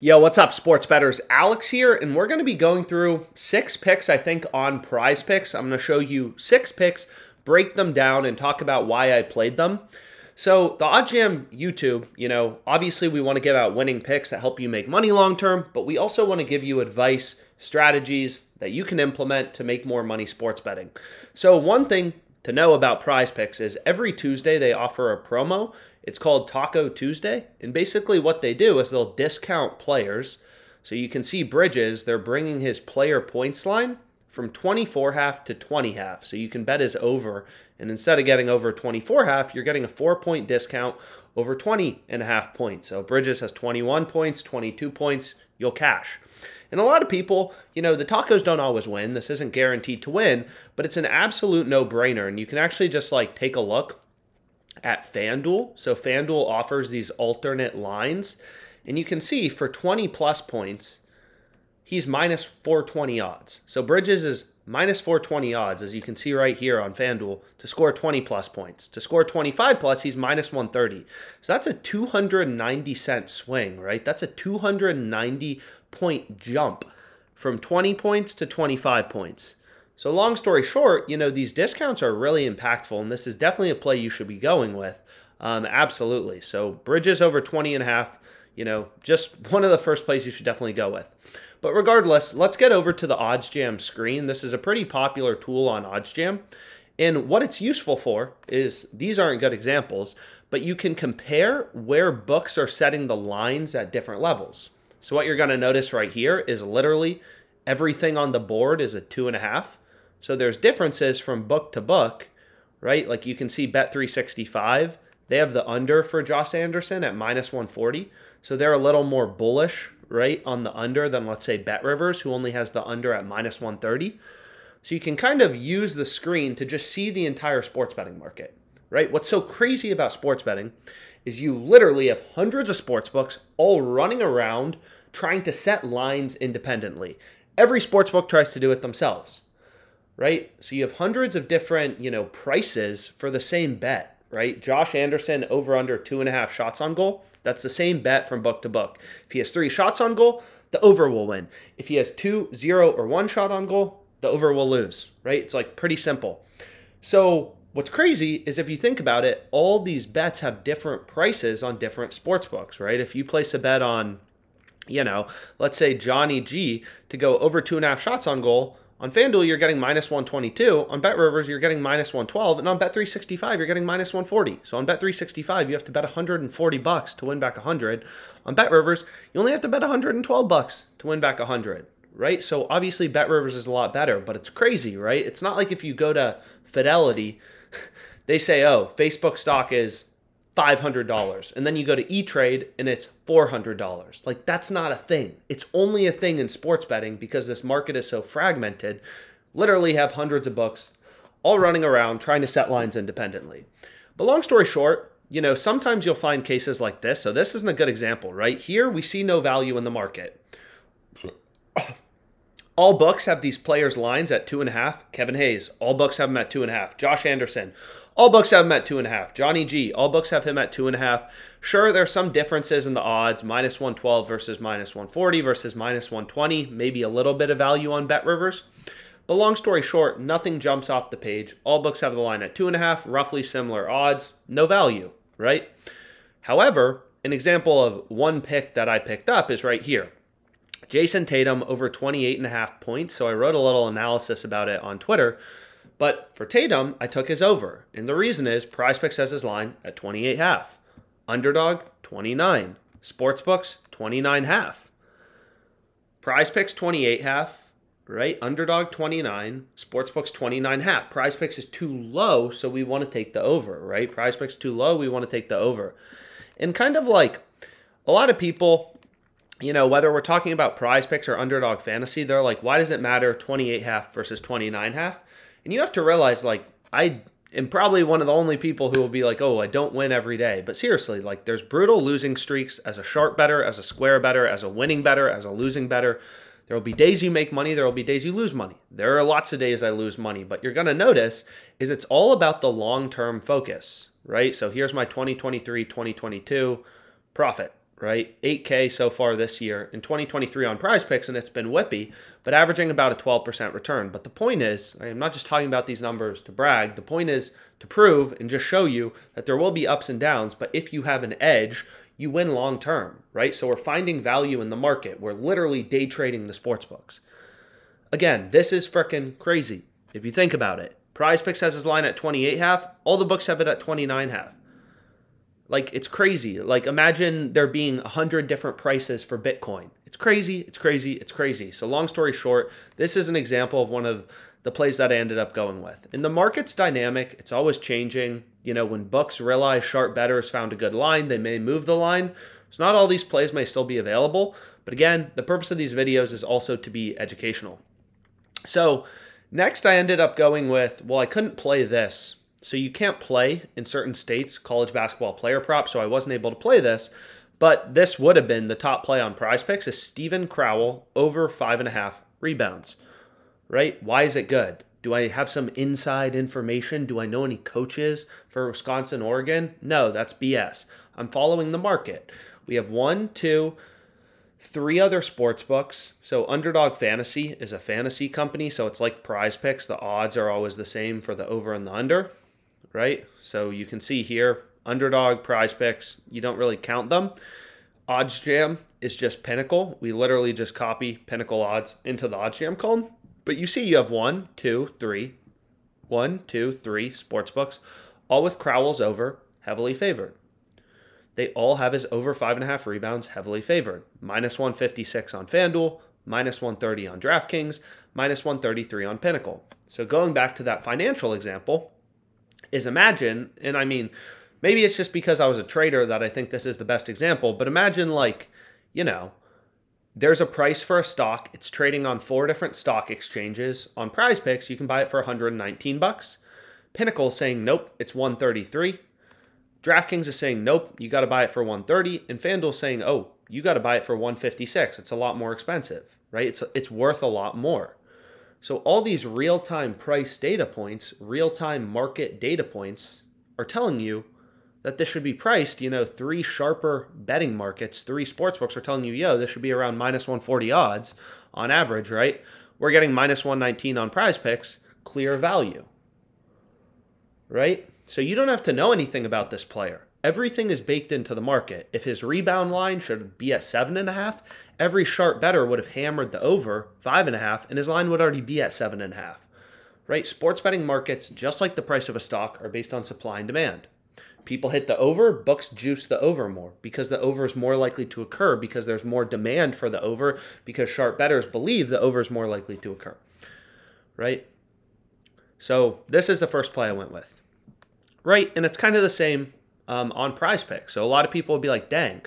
Yo, what's up, sports bettors? Alex here, and we're going to be going through 6 picks, I think, on PrizePicks. I'm going to show you 6 picks, break them down, and talk about why I played them. So, the OddsJam YouTube, obviously we want to give out winning picks that help you make money long term, but we also want to give you advice, strategies that you can implement to make more money sports betting. So, one thing to know about PrizePicks is every Tuesday they offer a promo. It's called Taco Tuesday. And basically what they do is they'll discount players. So you can see Bridges, they're bringing his player points line from 24.5 to 20.5. So you can bet his over. And instead of getting over 24.5, you're getting a 4-point discount over 20.5 points. So Bridges has 21 points, 22 points, you'll cash. And a lot of people, the tacos don't always win. This isn't guaranteed to win, but it's an absolute no-brainer. And you can actually just take a look at FanDuel. So FanDuel offers these alternate lines. And you can see for 20 plus points, he's minus 420 odds. So Bridges is minus 420 odds, as you can see right here on FanDuel, to score 20 plus points. To score 25 plus, he's minus 130. So that's a 290-cent swing, right? That's a 290-point jump from 20 points to 25 points. So long story short, these discounts are really impactful, and this is definitely a play you should be going with. Absolutely. So Bridges over 20.5, just one of the first plays you should definitely go with. But regardless, let's get over to the OddsJam screen. This is a pretty popular tool on OddsJam. And what it's useful for is, these aren't good examples, but you can compare where books are setting the lines at different levels. So what you're going to notice right here is literally everything on the board is a 2.5. So there's differences from book to book, right? Like you can see Bet365, they have the under for Josh Anderson at minus 140. So they're a little more bullish, right, on the under than, let's say, BetRivers, who only has the under at minus 130. So you can kind of use the screen to just see the entire sports betting market, right? What's so crazy about sports betting is you literally have hundreds of sports books all running around trying to set lines independently. Every sports book tries to do it themselves, right? So you have hundreds of different, prices for the same bet, right? Josh Anderson over under 2.5 shots on goal. That's the same bet from book to book. If he has 3 shots on goal, the over will win. If he has 2, 0, or 1 shot on goal, the over will lose, right? It's pretty simple. So what's crazy is if you think about it, all these bets have different prices on different sports books, right? If you place a bet on, let's say Johnny G to go over 2.5 shots on goal, on FanDuel, you're getting minus 122. On BetRivers, you're getting minus 112. And on Bet365, you're getting minus 140. So on Bet365, you have to bet $140 to win back 100. On BetRivers, you only have to bet $112 to win back 100, right? So obviously, BetRivers is a lot better, but it's crazy, right? It's not like if you go to Fidelity, they say, oh, Facebook stock is $500. And then you go to E-Trade and it's $400. That's not a thing. It's only a thing in sports betting because this market is so fragmented. Literally have hundreds of books all running around trying to set lines independently. But long story short, sometimes you'll find cases like this. So this isn't a good example, right? Here we see no value in the market. All books have these players' lines at 2.5. Kevin Hayes, all books have him at 2.5. Josh Anderson, all books have him at 2.5. Johnny G, all books have him at 2.5. Sure, there's some differences in the odds, minus 112 versus minus 140 versus minus 120, maybe a little bit of value on BetRivers. But long story short, nothing jumps off the page. All books have the line at 2.5, roughly similar odds, no value, right? However, an example of one pick that I picked up is right here. Jason Tatum over 28.5 points. So I wrote a little analysis about it on Twitter. But for Tatum, I took his over. And the reason is PrizePicks has his line at 28.5. Underdog, 29. Sportsbooks, 29.5. PrizePicks, 28.5. Right? Underdog, 29. Sportsbooks, 29.5. PrizePicks is too low, so we want to take the over, right? PrizePicks too low, we want to take the over. And kind of like a lot of people, whether we're talking about PrizePicks or Underdog Fantasy, they're like, why does it matter 28.5 versus 29.5? And you have to realize, I am probably one of the only people who will be like, oh, I don't win every day. But seriously, there's brutal losing streaks as a sharp bettor, as a square bettor, as a winning bettor, as a losing bettor. There will be days you make money. There will be days you lose money. There are lots of days I lose money. But you're going to notice is it's all about the long-term focus, right? So here's my 2023, 2022 profit, right? 8K so far this year in 2023 on PrizePicks, and it's been whippy, but averaging about a 12% return. But the point is, I'm not just talking about these numbers to brag. The point is to prove and just show you that there will be ups and downs, but if you have an edge, you win long term, right? So we're finding value in the market. We're literally day trading the sports books. Again, this is freaking crazy. If you think about it, PrizePicks has his line at 28.5. All the books have it at 29.5. Like, it's crazy. Like, imagine there being 100 different prices for Bitcoin. It's crazy, it's crazy, it's crazy. So long story short, this is an example of one of the plays that I ended up going with. And the market's dynamic. It's always changing. You know, when books realize sharp bettors found a good line, they may move the line. So not all these plays may still be available. But again, the purpose of these videos is also to be educational. So next I ended up going with, well, I couldn't play this. So you can't play in certain states college basketball player prop, so I wasn't able to play this. But this would have been the top play on PrizePicks is Steven Crowell over 5.5 rebounds, right? Why is it good? Do I have some inside information? Do I know any coaches for Wisconsin, Oregon? No, that's BS. I'm following the market. We have 1, 2, 3 other sports books. So Underdog Fantasy is a fantasy company, so it's like PrizePicks. The odds are always the same for the over and the under, right? So you can see here, Underdog, PrizePicks, you don't really count them. OddsJam is just Pinnacle. We literally just copy Pinnacle odds into the OddsJam column. But you see you have 1, 2, 3 sports books, all with Crowell's over, heavily favored. They all have his over 5.5 rebounds, heavily favored. Minus 156 on FanDuel, minus 130 on DraftKings, minus 133 on Pinnacle. So going back to that financial example, is imagine, and I mean, maybe it's just because I was a trader that I think this is the best example, but imagine like, you know, there's a price for a stock. It's trading on 4 different stock exchanges. On PrizePicks, you can buy it for $119. Pinnacle is saying, nope, it's $133. DraftKings is saying, nope, you got to buy it for $130. And FanDuel is saying, oh, you got to buy it for $156. It's a lot more expensive, right? It's worth a lot more. So all these real-time price data points, real-time market data points are telling you that this should be priced, you know, 3 sharper betting markets, 3 sportsbooks are telling you, yo, this should be around minus 140 odds on average, right? We're getting minus 119 on PrizePicks, clear value, right? So you don't have to know anything about this player. Everything is baked into the market. If his rebound line should be at 7.5, every sharp bettor would have hammered the over 5.5, and his line would already be at 7.5, right? Sports betting markets, just like the price of a stock, are based on supply and demand. People hit the over, books juice the over more because the over is more likely to occur because there's more demand for the over because sharp bettors believe the over is more likely to occur, right? So this is the first play I went with, right? And it's kind of the same on PrizePicks. So a lot of people will be like, dang,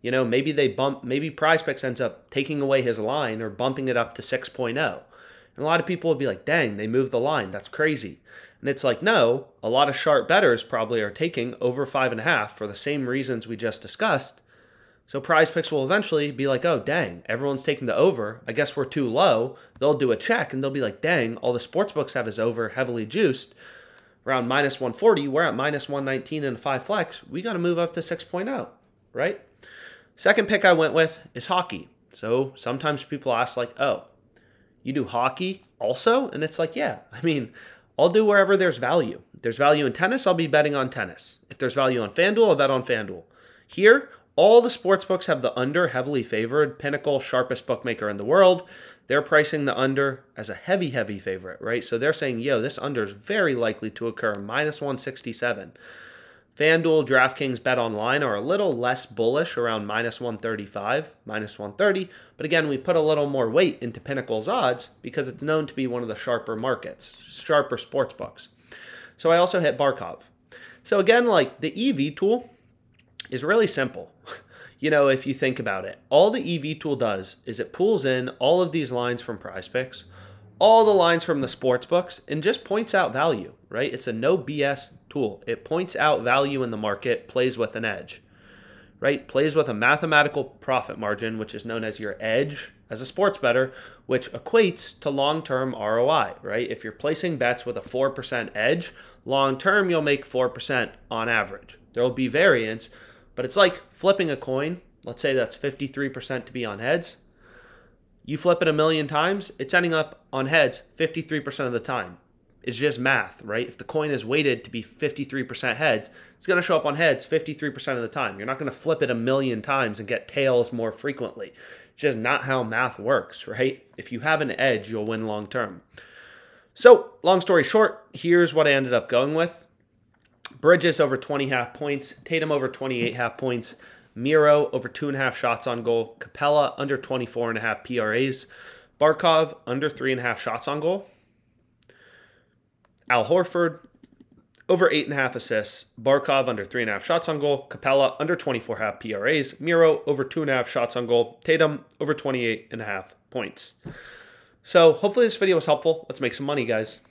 you know, maybe PrizePicks ends up taking away his line or bumping it up to 6.0. And a lot of people will be like, dang, they moved the line. That's crazy. And it's like, no, a lot of sharp bettors probably are taking over 5.5 for the same reasons we just discussed. So PrizePicks will eventually be like, oh, dang, everyone's taking the over. I guess we're too low. They'll do a check and they'll be like, dang, all the sportsbooks have his over heavily juiced. Around minus 140, we're at minus 119 and 5 flex. We got to move up to 6.0, right? Second pick I went with is hockey. So sometimes people ask like, oh, you do hockey also? And it's like, yeah, I mean, I'll do wherever there's value. If there's value in tennis, I'll be betting on tennis. If there's value on FanDuel, I'll bet on FanDuel. Here, all the sports books have the under heavily favored. Pinnacle, sharpest bookmaker in the world. They're pricing the under as a heavy, heavy favorite, right? So they're saying, yo, this under is very likely to occur, minus 167. FanDuel, DraftKings, Bet Online are a little less bullish, around minus 135, minus 130. But again, we put a little more weight into Pinnacle's odds because it's known to be one of the sharper markets, sharper sports books. So I also hit Barkov. So again, like the EV tool is really simple. You know, if you think about it, all the EV tool does is it pulls in all of these lines from PrizePicks, all the lines from the sports books, and just points out value, right? It's a no BS tool. It points out value in the market, plays with an edge, right? Plays with a mathematical profit margin, which is known as your edge as a sports bettor, which equates to long-term ROI, right? If you're placing bets with a 4% edge, long-term you'll make 4% on average. There will be variance, but it's like flipping a coin. let's say that's 53% to be on heads. You flip it a million times, it's ending up on heads 53% of the time. It's just math, right? If the coin is weighted to be 53% heads, it's going to show up on heads 53% of the time. You're not going to flip it a million times and get tails more frequently. It's just not how math works, right? If you have an edge, you'll win long term. So, long story short, here's what I ended up going with. Bridges over 20 half points, Tatum over 28 half points, Miro over 2.5 shots on goal, Capella under 24.5 PRAs, Barkov under 3.5 shots on goal, Al Horford over 8.5 assists, Barkov under 3.5 shots on goal, Capella under 24.5 PRAs, Miro over 2.5 shots on goal, Tatum over 28.5 points. So hopefully this video was helpful. Let's make some money, guys.